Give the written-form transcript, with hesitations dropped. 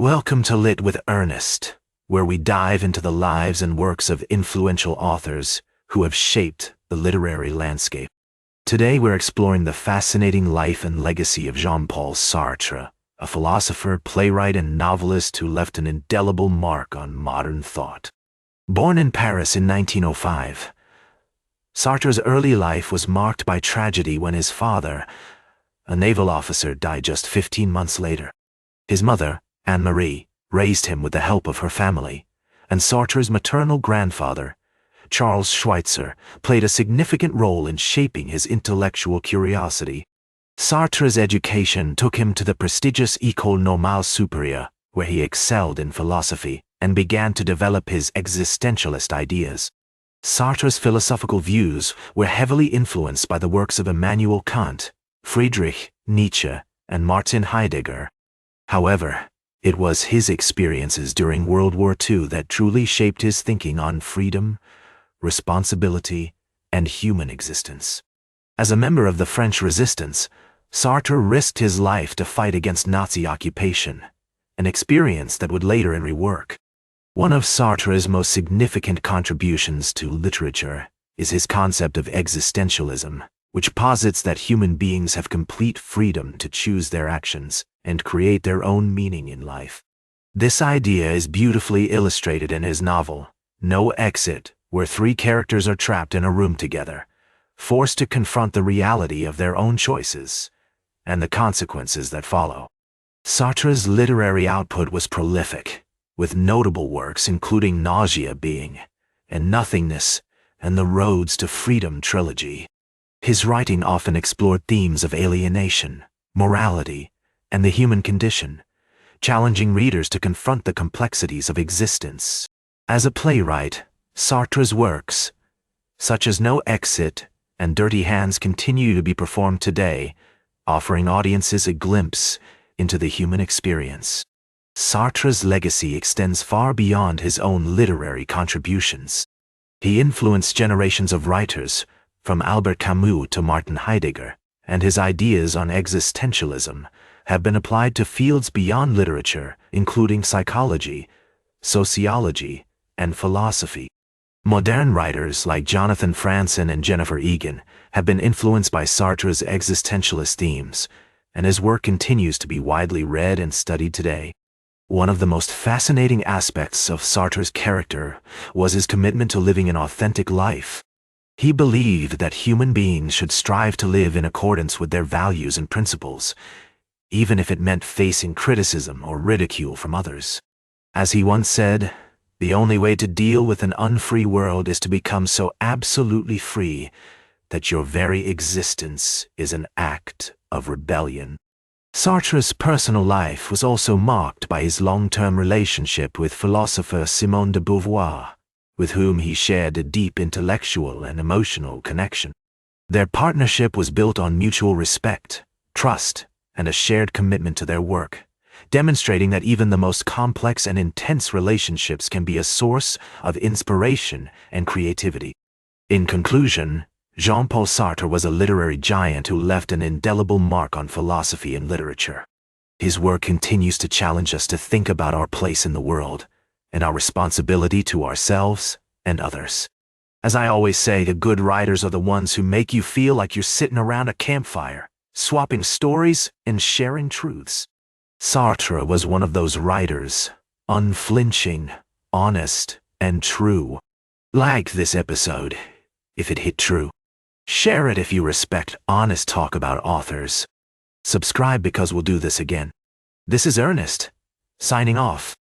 Welcome to Lit with Ernest, where we dive into the lives and works of influential authors who have shaped the literary landscape. Today we're exploring the fascinating life and legacy of Jean-Paul Sartre, a philosopher, playwright, and novelist who left an indelible mark on modern thought. Born in Paris in 1905, Sartre's early life was marked by tragedy when his father, a naval officer, died just 15 months later. His mother, Anne-Marie, raised him with the help of her family, and Sartre's maternal grandfather, Charles Schweitzer, played a significant role in shaping his intellectual curiosity. Sartre's education took him to the prestigious École Normale Supérieure, where he excelled in philosophy and began to develop his existentialist ideas. Sartre's philosophical views were heavily influenced by the works of Immanuel Kant, Friedrich Nietzsche, and Martin Heidegger. However, it was his experiences during World War II that truly shaped his thinking on freedom, responsibility, and human existence. As a member of the French resistance, Sartre risked his life to fight against Nazi occupation, an experience that would later rework. One of Sartre's most significant contributions to literature is his concept of existentialism, which posits that human beings have complete freedom to choose their actions and create their own meaning in life. This idea is beautifully illustrated in his novel, No Exit, where three characters are trapped in a room together, forced to confront the reality of their own choices and the consequences that follow. Sartre's literary output was prolific, with notable works including Nausea Being and Nothingness and the Roads to Freedom trilogy. His writing often explored themes of alienation, morality, and the human condition, challenging readers to confront the complexities of existence. As a playwright, Sartre's works, such as No Exit and Dirty Hands, continue to be performed today, offering audiences a glimpse into the human experience. Sartre's legacy extends far beyond his own literary contributions. He influenced generations of writers, from Albert Camus to Martin Heidegger, and his ideas on existentialism have been applied to fields beyond literature, including psychology, sociology, and philosophy. Modern writers like Jonathan Franzen and Jennifer Egan have been influenced by Sartre's existentialist themes, and his work continues to be widely read and studied today. One of the most fascinating aspects of Sartre's character was his commitment to living an authentic life. He believed that human beings should strive to live in accordance with their values and principles, even if it meant facing criticism or ridicule from others. As he once said, "The only way to deal with an unfree world is to become so absolutely free that your very existence is an act of rebellion." Sartre's personal life was also marked by his long-term relationship with philosopher Simone de Beauvoir, with whom he shared a deep intellectual and emotional connection. Their partnership was built on mutual respect, trust, and a shared commitment to their work, demonstrating that even the most complex and intense relationships can be a source of inspiration and creativity. In conclusion, Jean-Paul Sartre was a literary giant who left an indelible mark on philosophy and literature. His work continues to challenge us to think about our place in the world and our responsibility to ourselves and others. As I always say, the good writers are the ones who make you feel like you're sitting around a campfire, swapping stories and sharing truths. Sartre was one of those writers, unflinching, honest, and true. Like this episode, if it hit true. Share it if you respect honest talk about authors. Subscribe because we'll do this again. This is Ernest, signing off.